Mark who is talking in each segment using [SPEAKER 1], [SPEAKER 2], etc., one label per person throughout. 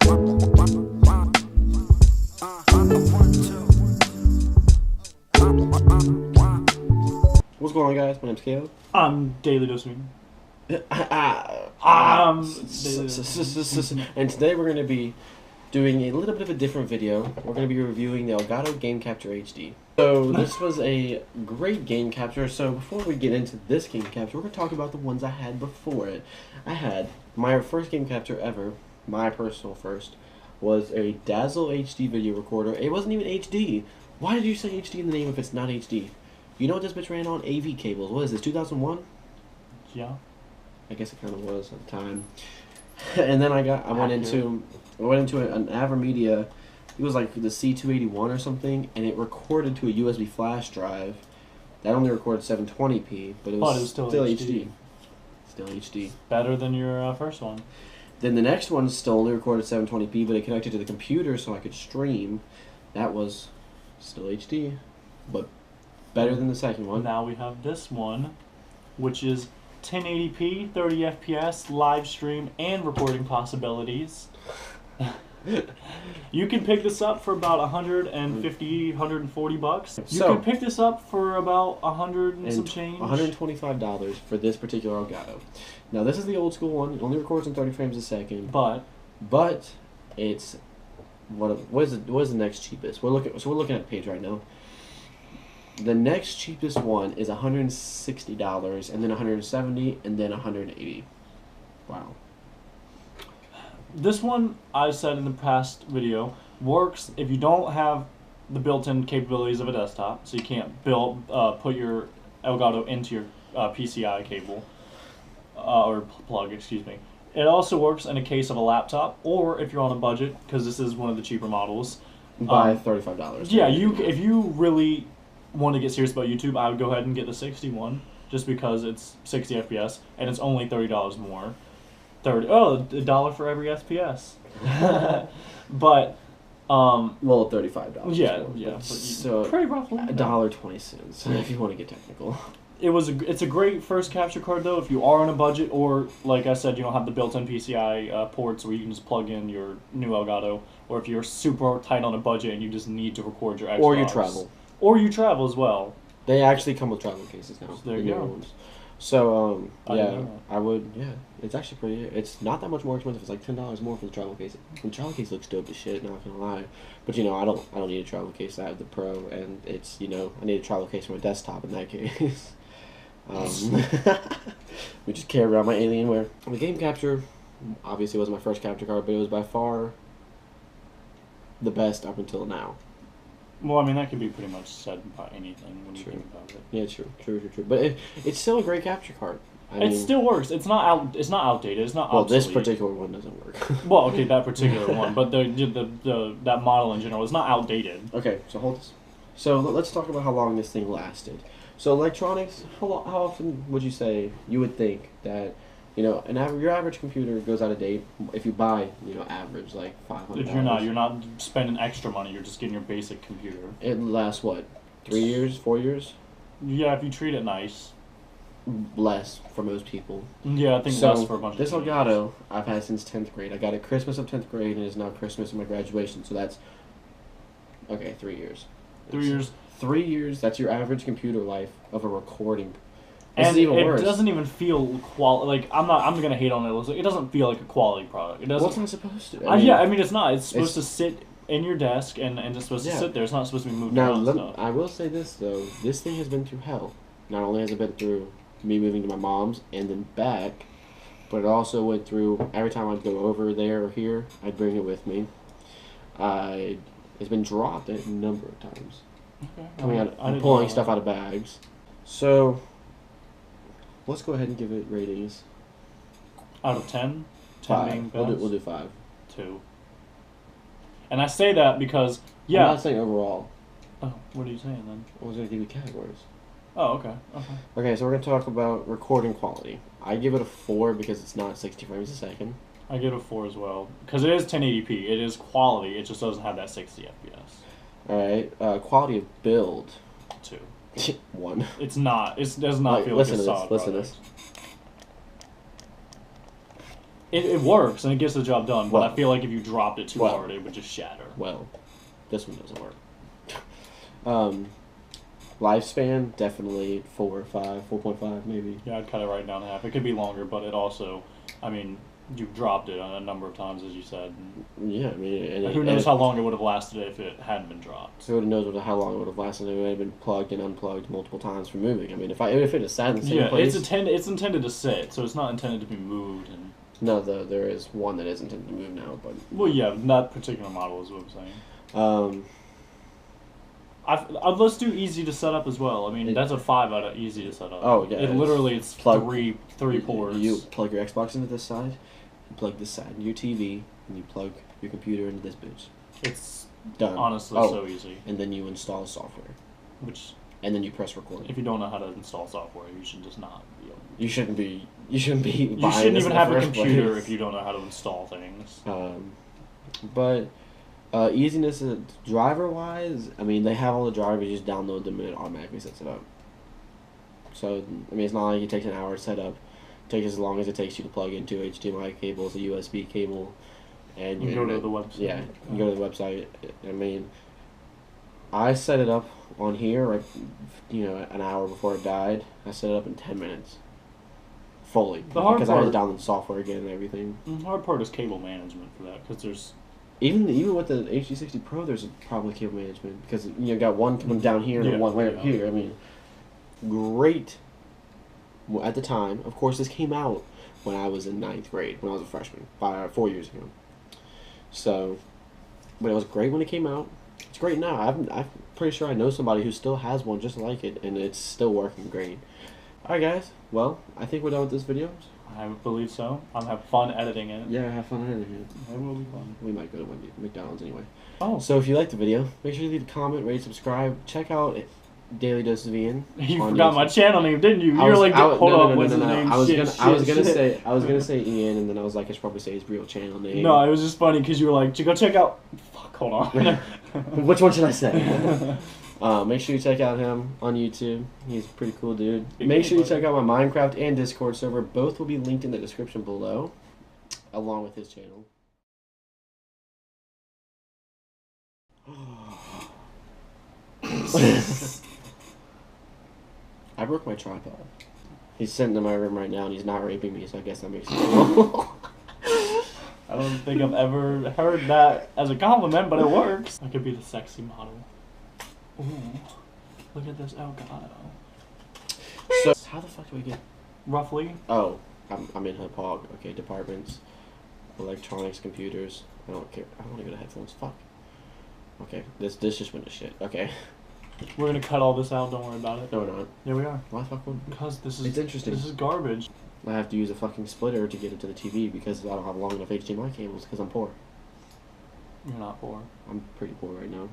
[SPEAKER 1] What's going on, guys? My name's Caleb.
[SPEAKER 2] I'm Daily Dosing.
[SPEAKER 1] And today we're going to be doing a little bit of a different video. We're going to be reviewing the Elgato Game Capture HD. So this was a great game capture. So before we get into this game capture, we're going to talk about the ones I had before it. I had my first game capture ever, my personal first, was a Dazzle HD video recorder. It wasn't even HD. Why did you say HD in the name if it's not HD? You know what this bitch ran on? AV cables. What is this, 2001?
[SPEAKER 2] Yeah.
[SPEAKER 1] I guess it kind of was at the time. And then I went into an AverMedia. It was like the C281 or something, and it recorded to a USB flash drive. That only recorded 720p, but it was still HD. Still HD.
[SPEAKER 2] Better than your first one.
[SPEAKER 1] Then the next one still only recorded 720p, but it connected to the computer so I could stream. That was still HD, but better than the second one.
[SPEAKER 2] Now we have this one, which is 1080p, 30 FPS, live stream, and recording possibilities. You can pick this up for about 150, 140 bucks. You can pick this up for about 100 and some change.
[SPEAKER 1] $125 for this particular Elgato. Now this is the old school one. It only records in 30 frames a second. But it's what is the next cheapest? We're looking at a page right now. The next cheapest one is $160, and then $170, and then $180. Wow.
[SPEAKER 2] This one, I said in the past video, works if you don't have the built-in capabilities of a desktop, so you can't put your Elgato into your PCI cable, or plug, excuse me. It also works in a case of a laptop, or if you're on a budget, because this is one of the cheaper models.
[SPEAKER 1] By $35.
[SPEAKER 2] Yeah, if you really want to get serious about YouTube, I would go ahead and get the 61, just because it's 60 FPS, and it's only $30 more. $1 for every FPS. But
[SPEAKER 1] well, $35.
[SPEAKER 2] Yeah, yeah.
[SPEAKER 1] So
[SPEAKER 2] pretty roughly
[SPEAKER 1] $1.20 if you want to get technical.
[SPEAKER 2] It's a great first capture card though if you are on a budget, or like I said, you don't have the built-in PCI ports where you can just plug in your new Elgato, or if you're super tight on a budget and you just need to record your Xbox.
[SPEAKER 1] Or you travel.
[SPEAKER 2] Or you travel as well.
[SPEAKER 1] They actually come with travel cases now.
[SPEAKER 2] So there you go.
[SPEAKER 1] So, I would, it's actually pretty, it's not that much more expensive. It's like $10 more for the travel case. The travel case looks dope as shit, not gonna lie. But, I don't need a travel case. I have the Pro, and it's, I need a travel case for my desktop in that case. We just carry around my Alienware. The game capture, obviously, was my first capture card, but it was by far the best up until now.
[SPEAKER 2] Well, I mean, that could be pretty much said about anything when you think about it.
[SPEAKER 1] Yeah, true. But it's still a great capture card.
[SPEAKER 2] It still works. It's not outdated. It's not obsolete.
[SPEAKER 1] Well, this particular one doesn't work.
[SPEAKER 2] Well, okay, that particular one, but that model in general is not outdated.
[SPEAKER 1] Okay, so hold this. So let's talk about how long this thing lasted. So electronics, how often would you say you would think that your average computer goes out of date if you buy, average, like $500.
[SPEAKER 2] If you're not spending extra money, you're just getting your basic computer.
[SPEAKER 1] It lasts, what, 3 years, 4 years?
[SPEAKER 2] Yeah, if you treat it nice.
[SPEAKER 1] Less for most people.
[SPEAKER 2] Yeah, I think less for a bunch of people.
[SPEAKER 1] This Elgato, I've had since 10th grade. I got it Christmas of 10th grade, and it's now Christmas of my graduation, so that's, 3 years.
[SPEAKER 2] 3 years.
[SPEAKER 1] 3 years, that's your average computer life of a recording.
[SPEAKER 2] And it doesn't even feel like I'm gonna hate on it. It doesn't feel like a quality product. It doesn't.
[SPEAKER 1] What's it supposed to?
[SPEAKER 2] I mean, it's not. It's supposed to sit in your desk and it's supposed to sit there. It's not supposed to be moved around. Now,
[SPEAKER 1] I will say this though. This thing has been through hell. Not only has it been through me moving to my mom's and then back, but it also went through every time I'd go over there or here, I'd bring it with me. It's been dropped a number of times. Okay. Pulling stuff out of bags. So. Let's go ahead and give it ratings.
[SPEAKER 2] Out of 10?
[SPEAKER 1] 5.
[SPEAKER 2] Being best?
[SPEAKER 1] We'll do 5.
[SPEAKER 2] 2. And I say that because,
[SPEAKER 1] I'm not saying overall.
[SPEAKER 2] Oh, what are you saying then?
[SPEAKER 1] I was going to give you categories.
[SPEAKER 2] Oh, okay.
[SPEAKER 1] Okay, so we're going to talk about recording quality. I give it a 4 because it's not 60 frames a second.
[SPEAKER 2] I give it a 4 as well. Because it is 1080p. It is quality. It just doesn't have that 60 FPS.
[SPEAKER 1] Alright, quality of build.
[SPEAKER 2] 2.
[SPEAKER 1] 1.
[SPEAKER 2] It's not. It does not feel like a solid
[SPEAKER 1] Listen to this.
[SPEAKER 2] It works and it gets the job done, but
[SPEAKER 1] Well,
[SPEAKER 2] I feel like if you dropped it too
[SPEAKER 1] well,
[SPEAKER 2] hard, it would just shatter.
[SPEAKER 1] Well, this one doesn't work. Lifespan, definitely 4 or 5, 4.5 maybe.
[SPEAKER 2] Yeah, I'd cut it right down to half. It could be longer, but it also, I mean, you've dropped it a number of times, as you said.
[SPEAKER 1] Yeah, I mean, and
[SPEAKER 2] Who knows how long it would have lasted if it hadn't been dropped.
[SPEAKER 1] Who knows how long it would have lasted if it had been plugged and unplugged multiple times for moving. I mean, if it had sat in the same place...
[SPEAKER 2] it's intended to sit, so it's not intended to be moved. And
[SPEAKER 1] no, there is one that is intended to move now, but...
[SPEAKER 2] Well, yeah, that particular model is what I'm saying. Let's do easy to set up as well. I mean, that's a 5 out of easy to set up.
[SPEAKER 1] Oh, yeah.
[SPEAKER 2] It's three ports.
[SPEAKER 1] You plug your Xbox into this side, you plug this side into your TV, and you plug your computer into this bitch.
[SPEAKER 2] It's
[SPEAKER 1] done.
[SPEAKER 2] Honestly, so easy.
[SPEAKER 1] And then you install software. And then you press record.
[SPEAKER 2] If you don't know how to install software, you should just not be able to.
[SPEAKER 1] You shouldn't be.
[SPEAKER 2] You shouldn't even have a computer if you don't know how to install things.
[SPEAKER 1] But easiness, driver-wise, I mean, they have all the drivers. You just download them and it automatically sets it up. So, I mean, it's not like it takes an hour to set up. It takes as long as it takes you to plug in 2 HDMI cables, a USB cable, and
[SPEAKER 2] you go to the website.
[SPEAKER 1] Yeah, you go to the website. I mean, I set it up on here, like, an hour before it died. I set it up in 10 minutes. Fully. Because I had to download the software again and everything.
[SPEAKER 2] The hard part is cable management for that, because there's...
[SPEAKER 1] Even with the HD60 Pro, there's probably cable management, because you got one coming down here and one way up here. I mean, great at the time. Of course, this came out when I was in 9th grade, when I was a freshman, 4 years ago. So, but it was great when it came out. It's great now. I'm pretty sure I know somebody who still has one just like it, and it's still working great. Alright, guys. Well, I think we're done with this video.
[SPEAKER 2] I believe so. I'm having fun editing it.
[SPEAKER 1] Yeah, have fun editing it.
[SPEAKER 2] It will be fun.
[SPEAKER 1] We might go to McDonald's anyway.
[SPEAKER 2] Oh.
[SPEAKER 1] So if you liked the video, make sure you leave a comment, rate, subscribe. Check out Daily Doses of Ian.
[SPEAKER 2] You forgot my channel name, didn't you? You were like, hold on, what's his name?
[SPEAKER 1] I was gonna say Ian, and then I was like, I should probably say his real channel name.
[SPEAKER 2] No, it was just funny because you were like, go check out. Fuck, hold on.
[SPEAKER 1] Which one should I say? Make sure you check out him on YouTube. He's a pretty cool dude. Make sure you check out my Minecraft and Discord server. Both will be linked in the description below, along with his channel. I broke my tripod. He's sitting in my room right now and he's not raping me, so I guess that makes it cool.
[SPEAKER 2] I don't think I've ever heard that as a compliment, but it works. I could be the sexy model. Ooh, look at this Elgato.
[SPEAKER 1] So, how the fuck do we get...
[SPEAKER 2] Roughly?
[SPEAKER 1] Oh, I'm in HUPOG. Okay, departments, electronics, computers. I don't care. I want to go to headphones. Fuck. Okay, this just went to shit. Okay.
[SPEAKER 2] We're gonna cut all this out, don't worry about it.
[SPEAKER 1] No, we're not.
[SPEAKER 2] Yeah, we are.
[SPEAKER 1] Why the fuck would...
[SPEAKER 2] Because this is...
[SPEAKER 1] It's interesting.
[SPEAKER 2] This is garbage.
[SPEAKER 1] I have to use a fucking splitter to get it to the TV because I don't have long enough HDMI cables because I'm poor.
[SPEAKER 2] You're not poor.
[SPEAKER 1] I'm pretty poor right now.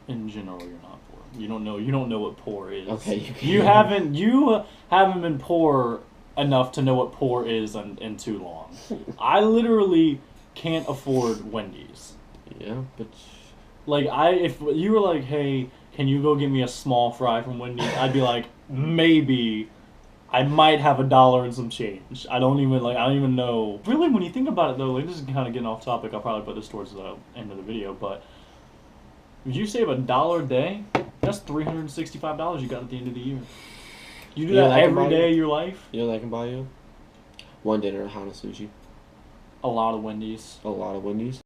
[SPEAKER 2] In general, you're not poor. You don't know what poor is.
[SPEAKER 1] Okay.
[SPEAKER 2] You haven't been poor enough to know what poor is in too long. I literally can't afford Wendy's.
[SPEAKER 1] Yeah, but...
[SPEAKER 2] Like, if you were like, hey, can you go get me a small fry from Wendy's? I'd be like, maybe. I might have $1 and some change. I don't even know. Really, when you think about it though, like, this is kind of getting off topic. I'll probably put this towards the end of the video, but if you save $1 a day, that's $365 you got at the end of the year. You do that every day of your life.
[SPEAKER 1] You know what I can buy you? One dinner at Hana Sushi.
[SPEAKER 2] A lot of Wendy's.
[SPEAKER 1] A lot of Wendy's.